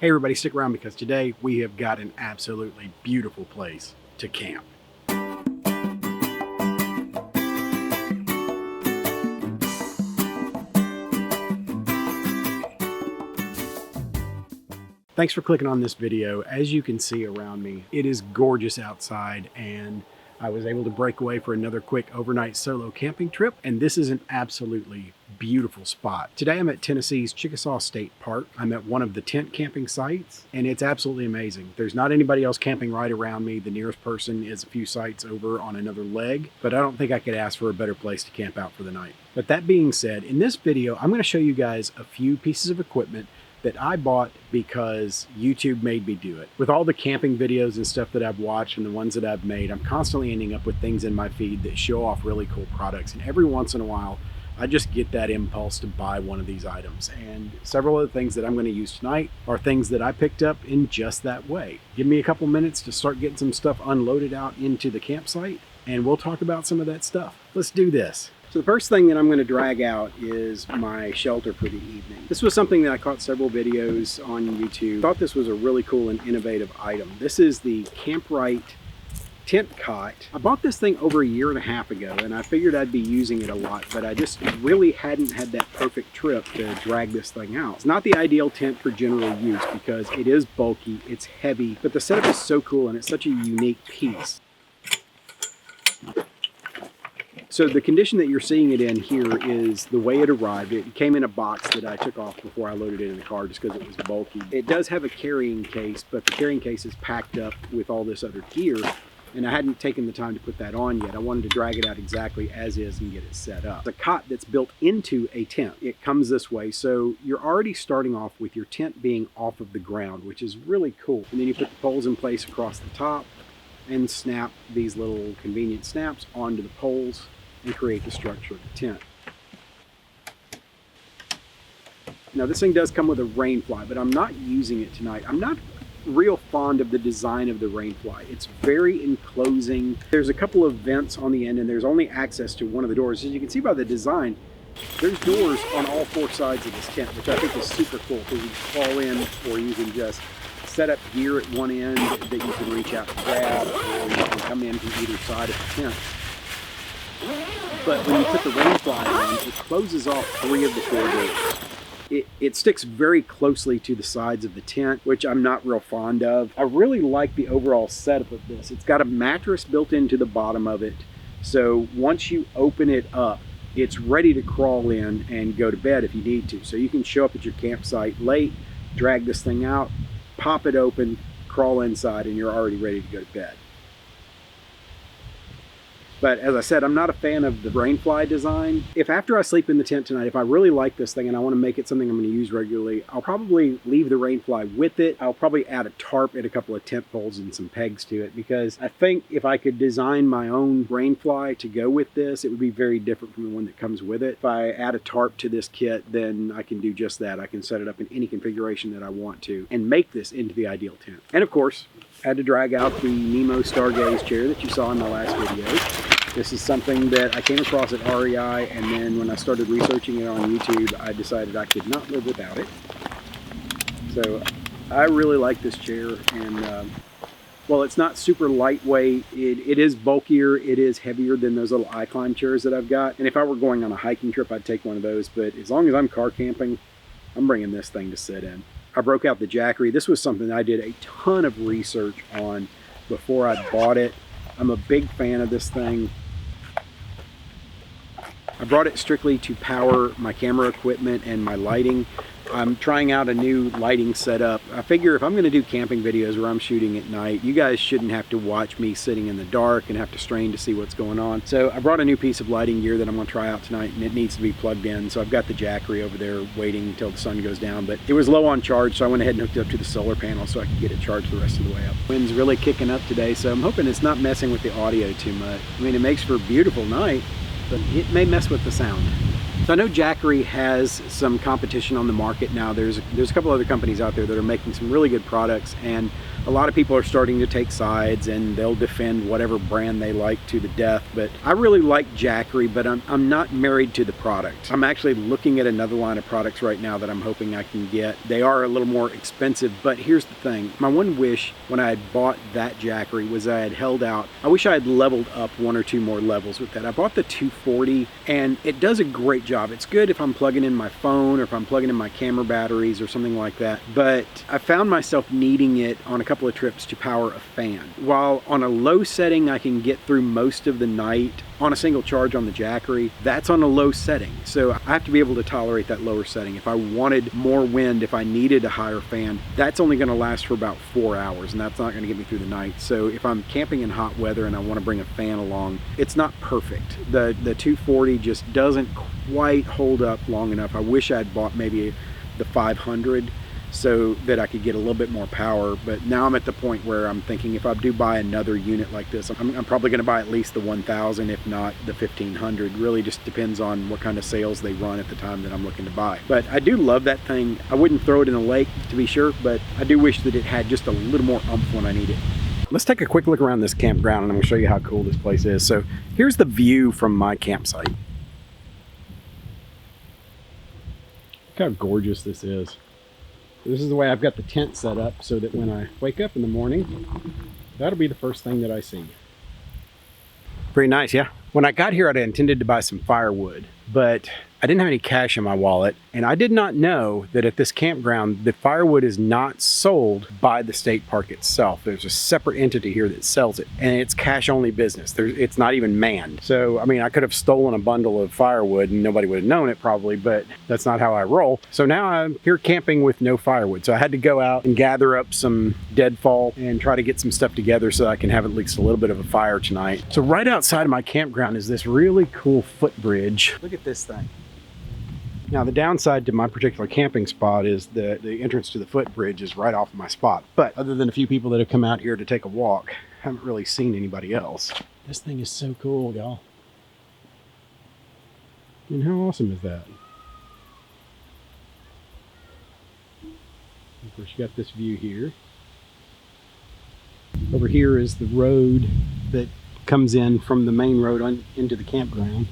Hey everybody, stick around because today we have got an absolutely beautiful place to camp. Thanks for clicking on this video. As you can see around me, it is gorgeous outside and I was able to break away for another quick overnight solo camping trip, and this is an absolutely beautiful spot. Today I'm at Tennessee's Chickasaw State Park. I'm at one of the tent camping sites, and it's absolutely amazing. There's not anybody else camping right around me. The nearest person is a few sites over on another leg, but I don't think I could ask for a better place to camp out for the night. But that being said, in this video, I'm going to show you guys a few pieces of equipment that I bought because YouTube made me do it. With all the camping videos and stuff that I've watched and the ones that I've made, I'm constantly ending up with things in my feed that show off really cool products. And every once in a while, I just get that impulse to buy one of these items. And several of the things that I'm going to use tonight are things that I picked up in just that way. Give me a couple minutes to start getting some stuff unloaded out into the campsite, and we'll talk about some of that stuff. Let's do this. So the first thing that I'm going to drag out is my shelter for the evening. This was something that I caught several videos on YouTube. I thought this was a really cool and innovative item. This is the Campground tent cot. I bought this thing over a year and a half ago, and I figured I'd be using it a lot, but I just really hadn't had that perfect trip to drag this thing out. It's not the ideal tent for general use because it is bulky, it's heavy, but the setup is so cool and it's such a unique piece. So the condition that you're seeing it in here is the way it arrived. It came in a box that I took off before I loaded it in the car just because it was bulky. It does have a carrying case, but the carrying case is packed up with all this other gear, and I hadn't taken the time to put that on yet. I wanted to drag it out exactly as is and get it set up. It's a cot that's built into a tent. It comes this way, so you're already starting off with your tent being off of the ground, which is really cool. And then you put the poles in place across the top and snap these little convenient snaps onto the poles and create the structure of the tent. Now this thing does come with a rain fly, but I'm not using it tonight. I'm not real fond of the design of the rain fly. It's very enclosing. There's a couple of vents on the end and there's only access to one of the doors. As you can see by the design, there's doors on all four sides of this tent, which I think is super cool because you can crawl in, or you can just set up gear at one end that you can reach out and grab, or you can come in from either side of the tent. But when you put the rain fly on, it closes off three of the four doors. It sticks very closely to the sides of the tent, which I'm not real fond of. I really like the overall setup of this. It's got a mattress built into the bottom of it, so once you open it up, it's ready to crawl in and go to bed if you need to. So you can show up at your campsite late, drag this thing out, pop it open, crawl inside, and you're already ready to go to bed. But as I said, I'm not a fan of the rain fly design. If after I sleep in the tent tonight, if I really like this thing and I want to make it something I'm going to use regularly, I'll probably leave the rain fly with it. I'll probably add a tarp and a couple of tent poles and some pegs to it, because I think if I could design my own rain fly to go with this, it would be very different from the one that comes with it. If I add a tarp to this kit, then I can do just that. I can set it up in any configuration that I want to and make this into the ideal tent. And of course, I had to drag out the Nemo Stargaze chair that you saw in my last video. This is something that I came across at REI, and then when I started researching it on YouTube, I decided I could not live without it. So I really like this chair, and well, it's not super lightweight. It is bulkier, it is heavier than those little iClimb chairs that I've got. And if I were going on a hiking trip, I'd take one of those, but as long as I'm car camping, I'm bringing this thing to sit in. I broke out the Jackery. This was something I did a ton of research on before I bought it. I'm a big fan of this thing. I brought it strictly to power my camera equipment and my lighting. I'm trying out a new lighting setup. I figure if I'm going to do camping videos where I'm shooting at night, you guys shouldn't have to watch me sitting in the dark and have to strain to see what's going on. So I brought a new piece of lighting gear that I'm going to try out tonight, and it needs to be plugged in. So I've got the Jackery over there waiting until the sun goes down, but it was low on charge, so I went ahead and hooked it up to the solar panel so I could get it charged the rest of the way up. Wind's really kicking up today, so I'm hoping it's not messing with the audio too much. I mean, it makes for a beautiful night, but it may mess with the sound. So I know Jackery has some competition on the market now. There's a couple other companies out there that are making some really good products, and A lot of people are starting to take sides and they'll defend whatever brand they like to the death, but I really like Jackery, but I'm not married to the product. I'm actually looking at another line of products right now that I'm hoping I can get. They are a little more expensive, but here's the thing. My one wish when I had bought that Jackery was I had held out. I wish I had leveled up 1 or 2 more levels with that. I bought the 240 and it does a great job. It's good if I'm plugging in my phone or if I'm plugging in my camera batteries or something like that, but I found myself needing it on a couple of trips to power a fan. While on a low setting I can get through most of the night on a single charge on the Jackery, that's on a low setting. So I have to be able to tolerate that lower setting. If I wanted more wind, if I needed a higher fan, that's only gonna last for about 4 hours and that's not gonna get me through the night. So if I'm camping in hot weather and I wanna bring a fan along, it's not perfect. The 240 just doesn't quite hold up long enough. I wish I'd bought maybe the 500 so that I could get a little bit more power, but now I'm at the point where I'm thinking if I do buy another unit like this, I'm probably going to buy at least the 1000, if not the 1500. Really just depends on what kind of sales they run at the time that I'm looking to buy. But I do love that thing. I wouldn't throw it in a lake to be sure, but I do wish that it had just a little more oomph when I need it. Let's take a quick look around this campground and I'm going to show you how cool this place is. So here's the view from my campsite. Look how gorgeous this is. This is the way I've got the tent set up so that when I wake up in the morning, that'll be the first thing that I see. Pretty nice, yeah? When I got here, I intended to buy some firewood, but I didn't have any cash in my wallet, and I did not know that at this campground, the firewood is not sold by the state park itself. There's a separate entity here that sells it, and it's cash-only business. It's not even manned. So, I mean, I could have stolen a bundle of firewood and nobody would have known it probably, but that's not how I roll. So now I'm here camping with no firewood. So I had to go out and gather up some deadfall and try to get some stuff together so I can have at least a little bit of a fire tonight. So right outside of my campground is this really cool footbridge. Look at this thing. Now the downside to my particular camping spot is the entrance to the footbridge is right off of my spot. But other than a few people that have come out here to take a walk, I haven't really seen anybody else. This thing is so cool, y'all. I mean, how awesome is that? Of course, you got this view here. Over here is the road that comes in from the main road on into the campground.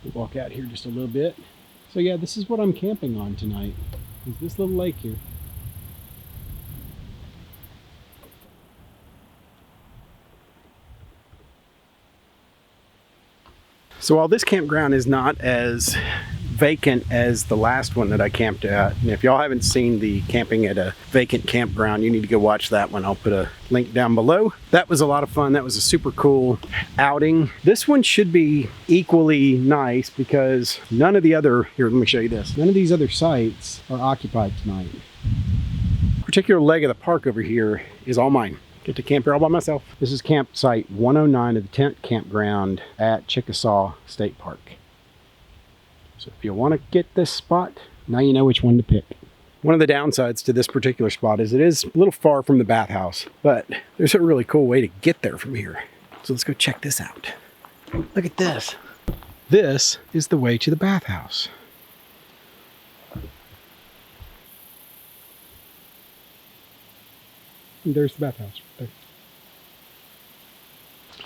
We'll walk out here just a little bit. So yeah, this is what I'm camping on tonight, is this little lake here. So while this campground is not as vacant as the last one that I camped at, and if y'all haven't seen the camping at a vacant campground, you need to go watch that one. I'll put a link down below. That was a lot of fun. That was a super cool outing. This one should be equally nice because none of the other, here, let me show you this. None of these other sites are occupied tonight. Particular leg of the park over here is all mine. Get to camp here all by myself. This is campsite 109 of the tent campground at Chickasaw State Park. So if you want to get this spot, now you know which one to pick. One of the downsides to this particular spot is it is a little far from the bathhouse, but there's a really cool way to get there from here. So let's go check this out. Look at this. This is the way to the bathhouse. And there's the bathhouse right there.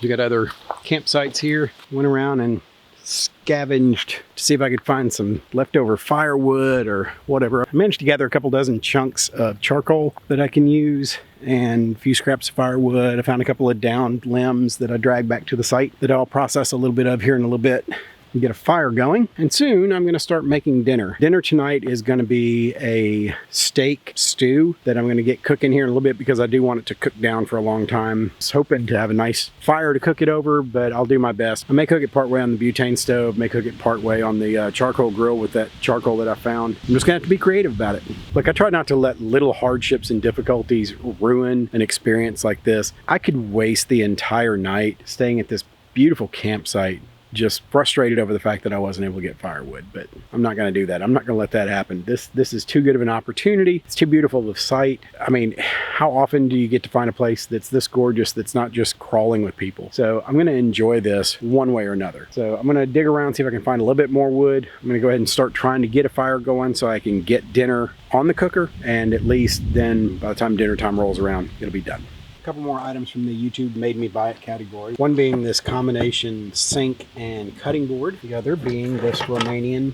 We got other campsites here. Went around and scavenged to see if I could find some leftover firewood or whatever. I managed to gather a couple dozen chunks of charcoal that I can use and a few scraps of firewood. I found a couple of downed limbs that I dragged back to the site that I'll process a little bit of here in a little bit and get a fire going. And soon I'm going to start making dinner. Dinner tonight is going to be a steak stew that I'm going to get cooking here in a little bit because I do want it to cook down for a long time. I was hoping to have a nice fire to cook it over, but I'll do my best. I may cook it partway on the butane stove, may cook it partway on the charcoal grill with that charcoal that I found. I'm just going to have to be creative about it. Look, I try not to let little hardships and difficulties ruin an experience like this. I could waste the entire night staying at this beautiful campsite just frustrated over the fact that I wasn't able to get firewood. But I'm not going to do that. I'm not going to let that happen. This is too good of an opportunity. It's too beautiful of a sight. I mean, how often do you get to find a place that's this gorgeous that's not just crawling with people? So I'm going to enjoy this one way or another. So I'm going to dig around, see if I can find a little bit more wood. I'm going to go ahead and start trying to get a fire going so I can get dinner on the cooker, and at least then by the time dinner time rolls around, it'll be done. A couple more items from the YouTube made me buy it category. One being this combination sink and cutting board. The other being this Romanian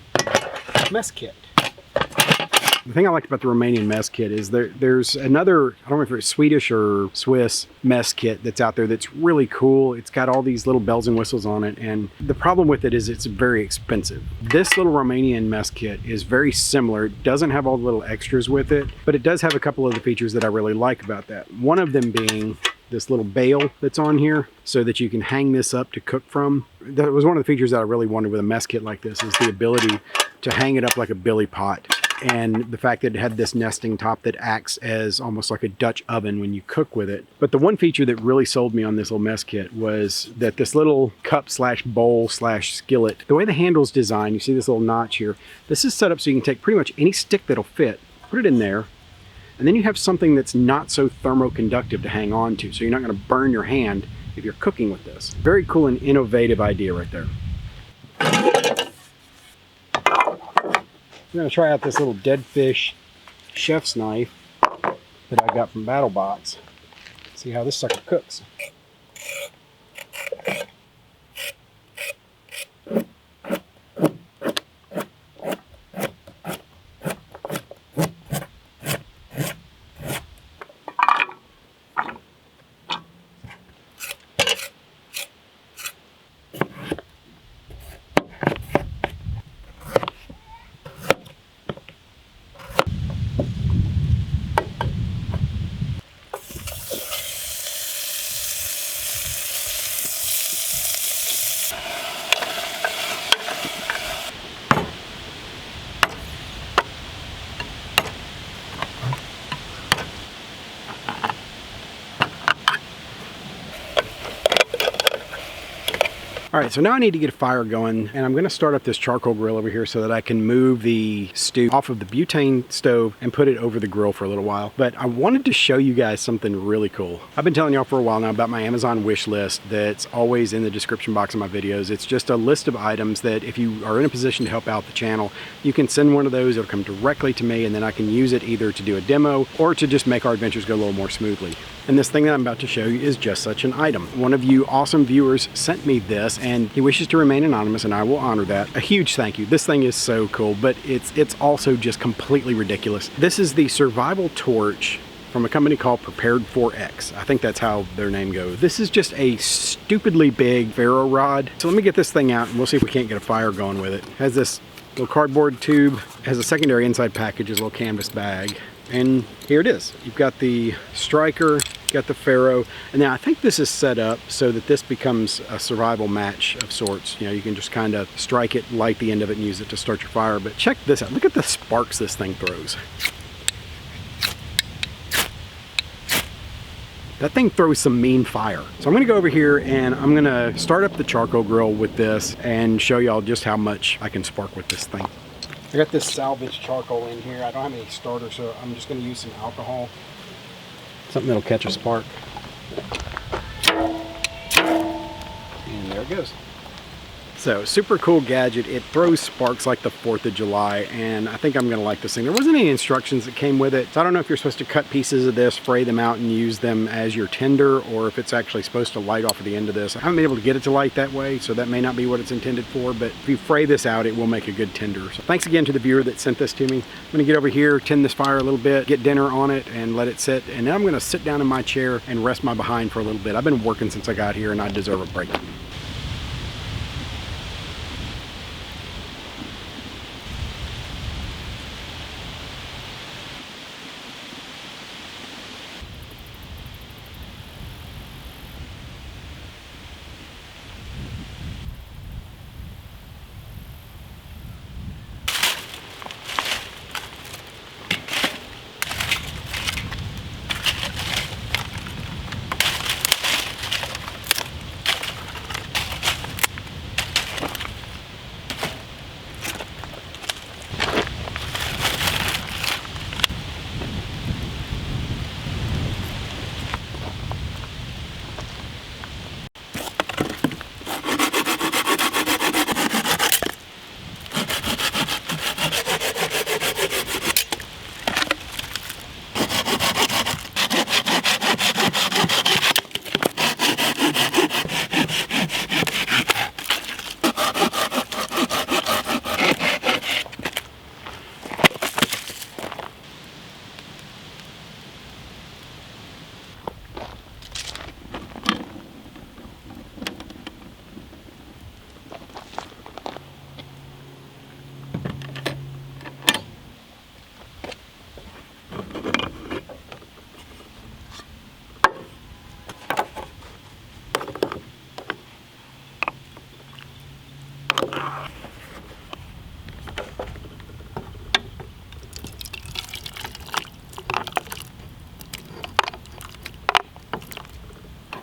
mess kit. The thing I liked about the Romanian mess kit is there's another, I don't know if it's Swedish or Swiss mess kit that's out there that's really cool. It's got all these little bells and whistles on it, and the problem with it is it's very expensive. This little Romanian mess kit is very similar. It doesn't have all the little extras with it, but it does have a couple of the features that I really like about that. One of them being this little bail that's on here so that you can hang this up to cook from. That was one of the features that I really wanted with a mess kit like this, is the ability to hang it up like a billy pot. And the fact that it had this nesting top that acts as almost like a Dutch oven when you cook with it. But the one feature that really sold me on this little mess kit was that this little cup slash bowl slash skillet, the way the handle's designed, you see this little notch here, this is set up so you can take pretty much any stick that'll fit, put it in there, and then you have something that's not so thermoconductive to hang on to, so you're not going to burn your hand if you're cooking with this. Very cool and innovative idea right there. I'm going to try out this little dead fish chef's knife that I got from BattleBox. See how this sucker cooks. All right, so now I need to get a fire going, and I'm going to start up this charcoal grill over here so that I can move the stew off of the butane stove and put it over the grill for a little while. But I wanted to show you guys something really cool. I've been telling y'all for a while now about my Amazon wish list that's always in the description box of my videos. It's just a list of items that if you are in a position to help out the channel, you can send one of those. It'll come directly to me, and then I can use it either to do a demo or to just make our adventures go a little more smoothly. And this thing that I'm about to show you is just such an item. One of you awesome viewers sent me this, and he wishes to remain anonymous, and I will honor that. A huge thank you. This thing is so cool, but it's also just completely ridiculous. This is the survival torch from a company called Prepared 4X. I think that's how their name goes. This is just a stupidly big ferro rod. So let me get this thing out, and we'll see if we can't get a fire going with it. It has this little cardboard tube, has a secondary inside package, a little canvas bag. And here it is. You've got the striker, got the ferro, and now I think this is set up so that this becomes a survival match of sorts. You know, you can just kind of strike it, light the end of it, and use it to start your fire. But check this out. Look at the sparks this thing throws. That thing throws some mean fire. So I'm gonna go over here and I'm gonna start up the charcoal grill with this and show y'all just how much I can spark with this thing. I got this salvage charcoal in here. I don't have any starter, so I'm just going to use some alcohol. Something that'll catch a spark. And there it goes. So, super cool gadget. It throws sparks like the 4th of July, and I think I'm going to like this thing. There wasn't any instructions that came with it, so I don't know if you're supposed to cut pieces of this, fray them out, and use them as your tinder, or if it's actually supposed to light off of the end of this. I haven't been able to get it to light that way, so that may not be what it's intended for, but if you fray this out, it will make a good tinder. So thanks again to the viewer that sent this to me. I'm going to get over here, tend this fire a little bit, get dinner on it, and let it sit, and then I'm going to sit down in my chair and rest my behind for a little bit. I've been working since I got here, and I deserve a break.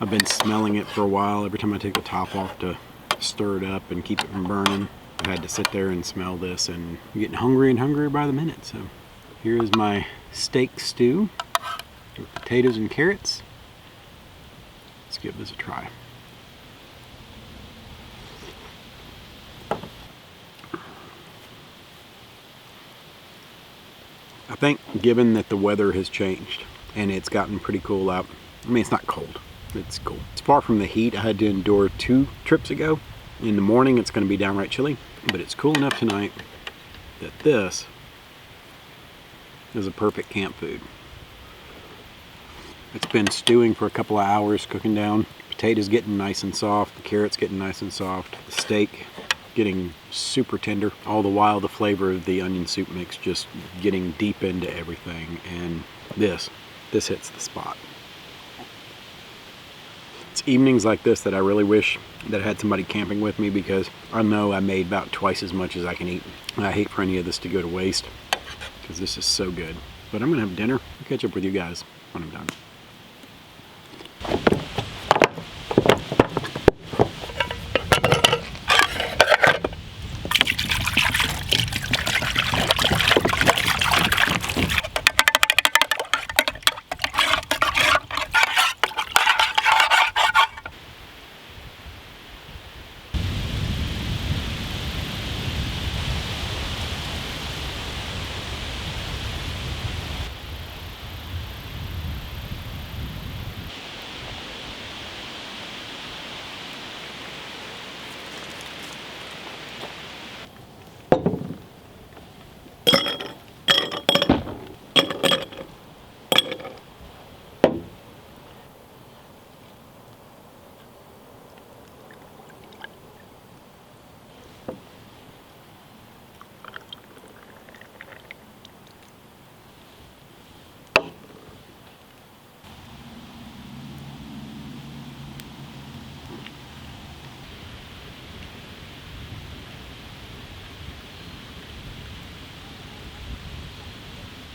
I've been smelling it for a while. Every time I take the top off to stir it up and keep it from burning, I've had to sit there and smell this, and I'm getting hungry and hungrier by the minute. So here is my steak stew with potatoes and carrots. Let's give this a try. I think, given that the weather has changed and it's gotten pretty cool out, I mean, it's not cold, it's cool. It's far from the heat I had to endure 2 trips ago. In the morning, it's going to be downright chilly, but it's cool enough tonight that this is a perfect camp food. It's been stewing for a couple of hours, cooking down. Potatoes getting nice and soft, the carrots getting nice and soft, the steak getting super tender, all the while the flavor of the onion soup mix just getting deep into everything, and this hits the spot. It's evenings like this that I really wish that I had somebody camping with me, because I know I made about twice as much as I can eat. And I hate for any of this to go to waste, because this is so good. But I'm gonna have dinner. I'll catch up with you guys when I'm done.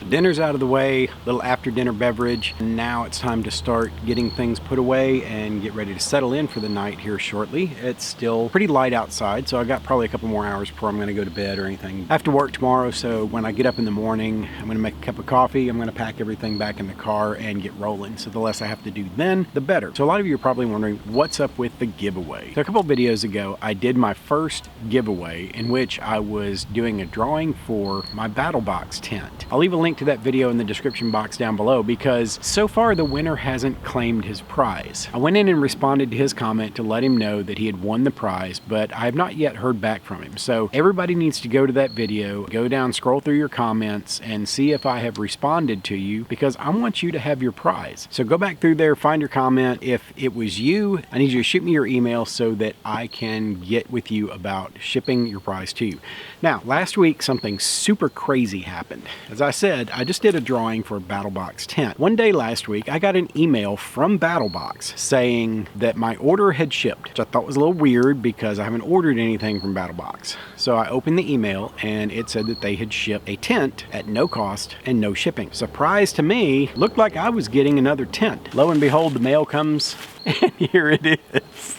Dinner's out of the way, little after dinner beverage. Now it's time to start getting things put away and get ready to settle in for the night here shortly. It's still pretty light outside, so I got probably a couple more hours before I'm gonna go to bed or anything. I have to work tomorrow, so when I get up in the morning, I'm gonna make a cup of coffee, I'm gonna pack everything back in the car and get rolling. So the less I have to do then, the better. So a lot of you are probably wondering, what's up with the giveaway? So a couple of videos ago, I did my first giveaway in which I was doing a drawing for my battle box tent. I'll leave a link to that video in the description box down below, because so far the winner hasn't claimed his prize. I went in and responded to his comment to let him know that he had won the prize, but I have not yet heard back from him. So everybody needs to go to that video, go down, scroll through your comments, and see if I have responded to you, because I want you to have your prize. So go back through there, find your comment. If it was you, I need you to shoot me your email so that I can get with you about shipping your prize to you. Now, last week something super crazy happened. As I said, I just did a drawing for a BattleBox tent. One day last week, I got an email from BattleBox saying that my order had shipped, which I thought was a little weird because I haven't ordered anything from BattleBox. So I opened the email and it said that they had shipped a tent at no cost and no shipping. Surprise to me, looked like I was getting another tent. Lo and behold, the mail comes and here it is.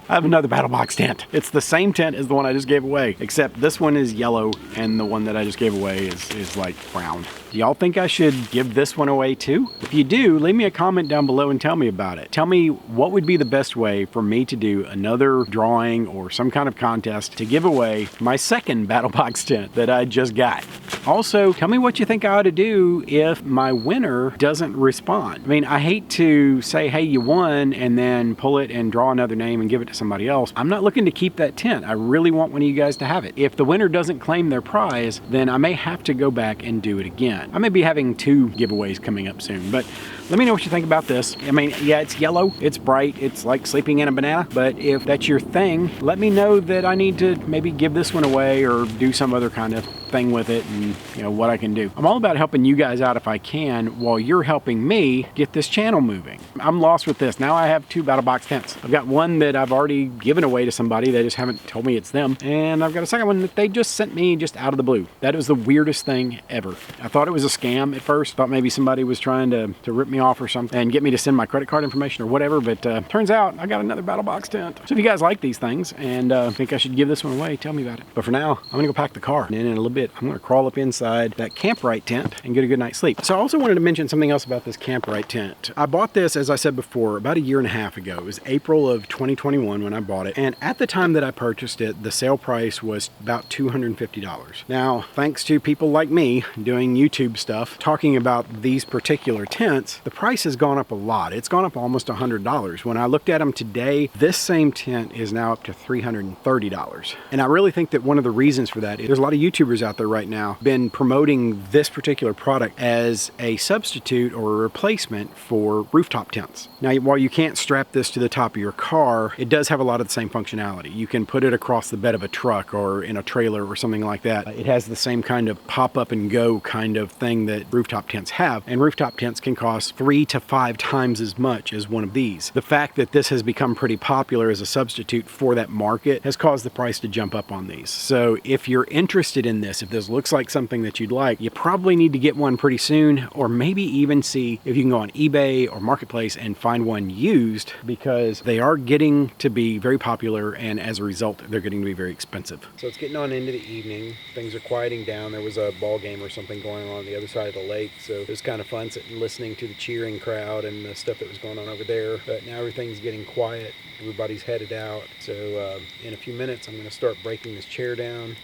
I have another BattleBox tent. It's the same tent as the one I just gave away, except this one is yellow and the one that I just gave away is like brown. Do y'all think I should give this one away too? If you do, leave me a comment down below and tell me about it. Tell me what would be the best way for me to do another drawing or some kind of contest to give away my second BattleBox tent that I just got. Also, tell me what you think I ought to do if my winner doesn't respond. I mean, I hate to say, hey, you won, and then pull it and draw another name and give it to somebody else. I'm not looking to keep that tent. I really want one of you guys to have it. If the winner doesn't claim their prize, then I may have to go back and do it again. I may be having 2 giveaways coming up soon, but let me know what you think about this. I mean, yeah, it's yellow, it's bright, it's like sleeping in a banana, but if that's your thing, let me know that I need to maybe give this one away or do some other kind of thing with it, and you know what I can do. I'm all about helping you guys out if I can, while you're helping me get this channel moving. I'm lost with this. Now I have 2 BattleBox tents. I've got one that I've already given away to somebody. They just haven't told me it's them. And I've got a second one that they just sent me just out of the blue. That was the weirdest thing ever. I thought it was a scam at first. Thought maybe somebody was trying to rip me me off or something and get me to send my credit card information or whatever, but turns out I got another battle box tent. So if you guys like these things and think I should give this one away, tell me about it. But for now, I'm gonna go pack the car, and then in a little bit I'm gonna crawl up inside that campground tent and get a good night's sleep. So I also wanted to mention something else about this campground tent. I bought this, as I said before, about a year and a half ago. It was April of 2021 when I bought it, and at the time that I purchased it, the sale price was about $250. Now, thanks to people like me doing YouTube stuff talking about these particular tents, the price has gone up a lot. It's gone up almost $100. When I looked at them today, this same tent is now up to $330. And I really think that one of the reasons for that is there's a lot of YouTubers out there right now been promoting this particular product as a substitute or a replacement for rooftop tents. Now, while you can't strap this to the top of your car, it does have a lot of the same functionality. You can put it across the bed of a truck or in a trailer or something like that. It has the same kind of pop up and go kind of thing that rooftop tents have, and rooftop tents can cost 3 to 5 times as much as one of these. The fact that this has become pretty popular as a substitute for that market has caused the price to jump up on these. So if you're interested in this, if this looks like something that you'd like, you probably need to get one pretty soon, or maybe even see if you can go on eBay or Marketplace and find one used, because they are getting to be very popular, and as a result they're getting to be very expensive. So it's getting on into the evening. Things are quieting down. There was a ball game or something going on the other side of the lake, so it was kind of fun sitting listening to the cheering crowd and the stuff that was going on over there. But now everything's getting quiet. Everybody's headed out. So in a few minutes I'm going to start breaking this chair down,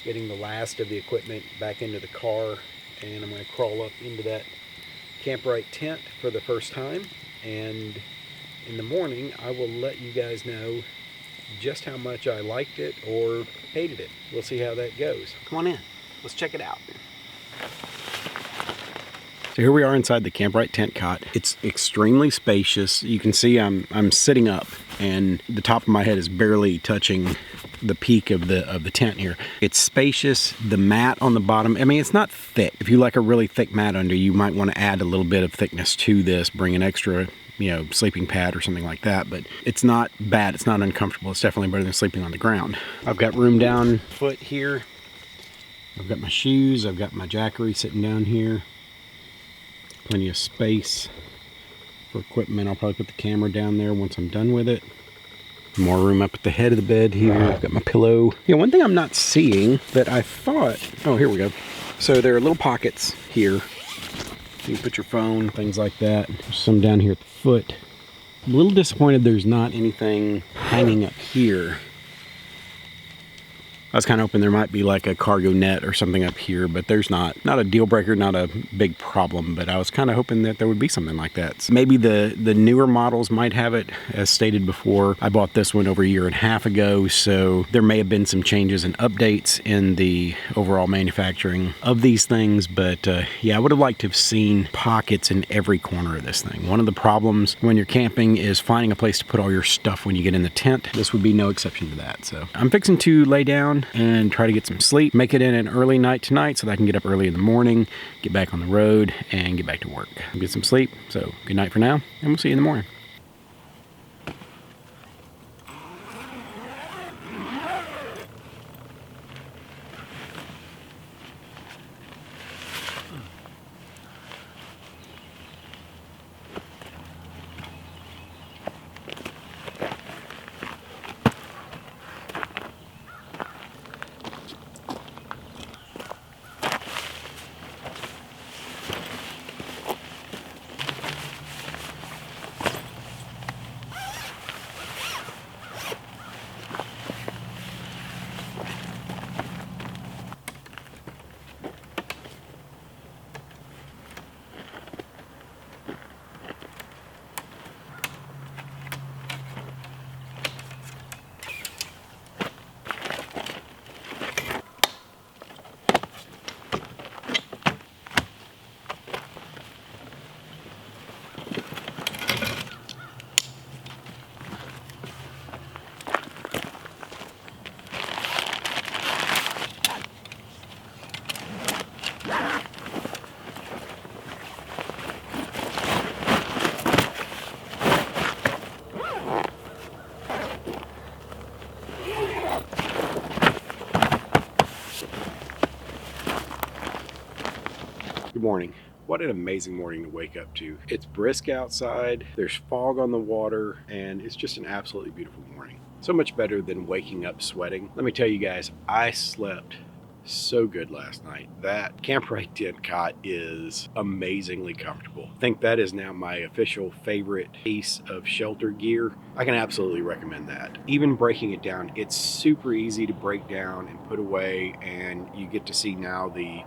getting the last of the equipment back into the car, and I'm going to crawl up into that campground tent for the first time. And in the morning I will let you guys know just how much I liked it or hated it. We'll see how that goes. Come on in, let's check it out. So here we are inside the campground tent cot. It's extremely spacious. You can see I'm sitting up, and the top of my head is barely touching the peak of the tent here. It's spacious. The mat on the bottom, I mean, it's not thick. If you like a really thick mat under, you might want to add a little bit of thickness to this, bring an extra, you know, sleeping pad or something like that, but it's not bad. It's not uncomfortable. It's definitely better than sleeping on the ground. I've got room down foot here. I've got my shoes. I've got my jackery sitting down here. Plenty of space for equipment. I'll probably put the camera down there once I'm done with it. More room up at the head of the bed here. I've got my pillow. Yeah, one thing I'm not seeing that I thought, oh, here we go. So there are little pockets here. You can put your phone, things like that. There's some down here at the foot. I'm a little disappointed there's not anything hanging up here. I was kind of hoping there might be like a cargo net or something up here, but there's not. Not a deal breaker, not a big problem, but I was kind of hoping that there would be something like that. So maybe the newer models might have it. As stated before, I bought this one over a year and a half ago, so there may have been some changes and updates in the overall manufacturing of these things, but yeah, I would have liked to have seen pockets in every corner of this thing. One of the problems when you're camping is finding a place to put all your stuff when you get in the tent. This would be no exception to that. So I'm fixing to lay down and try to get some sleep, make it in an early night tonight so that I can get up early in the morning, get back on the road, and get back to work. Get some sleep. So good night for now, and we'll see you in the morning. Good morning. What an amazing morning to wake up to. It's brisk outside, there's fog on the water, and it's just an absolutely beautiful morning. So much better than waking up sweating. Let me tell you guys, I slept so good last night. That Camp-Right tent cot is amazingly comfortable. I think that is now my official favorite piece of shelter gear. I can absolutely recommend that. Even breaking it down, it's super easy to break down and put away, and you get to see now the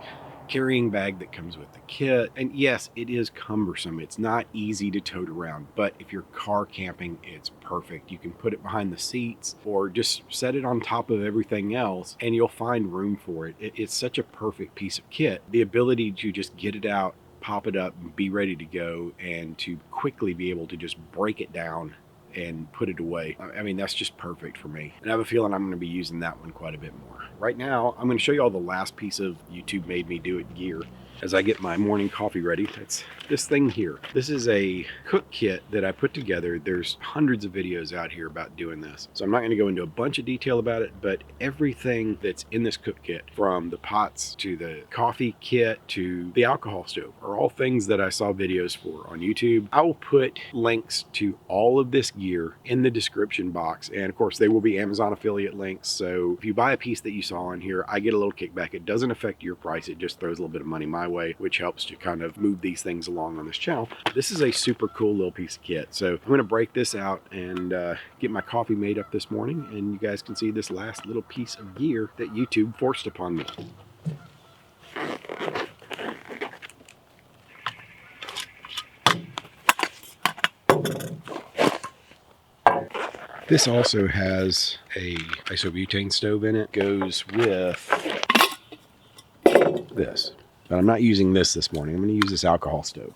carrying bag that comes with the kit. And yes, it is cumbersome. It's not easy to tote around, but if you're car camping, it's perfect. You can put it behind the seats or just set it on top of everything else and you'll find room for it. It's such a perfect piece of kit. The ability to just get it out, pop it up, and be ready to go, and to quickly be able to just break it down and put it away. I mean, that's just perfect for me. And I have a feeling I'm going to be using that one quite a bit more. Right now, I'm going to show you all the last piece of YouTube made me do it gear as I get my morning coffee ready. That's this thing here. This is a cook kit that I put together. There's hundreds of videos out here about doing this. So I'm not going to go into a bunch of detail about it, but everything that's in this cook kit, from the pots to the coffee kit to the alcohol stove, are all things that I saw videos for on YouTube. I will put links to all of this gear in the description box. And of course, they will be Amazon affiliate links. So if you buy a piece that you saw on here, I get a little kickback. It doesn't affect your price. It just throws a little bit of money my way, which helps to kind of move these things along on this channel. This is a super cool little piece of kit. So I'm going to break this out and get my coffee made up this morning, and you guys can see this last little piece of gear that YouTube forced upon me. This also has a isobutane stove in it. Goes with this. But I'm not using this morning. I'm going to use this alcohol stove.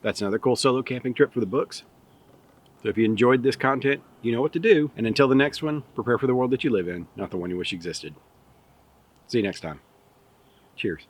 That's another cool solo camping trip for the books. So if you enjoyed this content, you know what to do. And until the next one, prepare for the world that you live in, not the one you wish existed. See you next time. Cheers.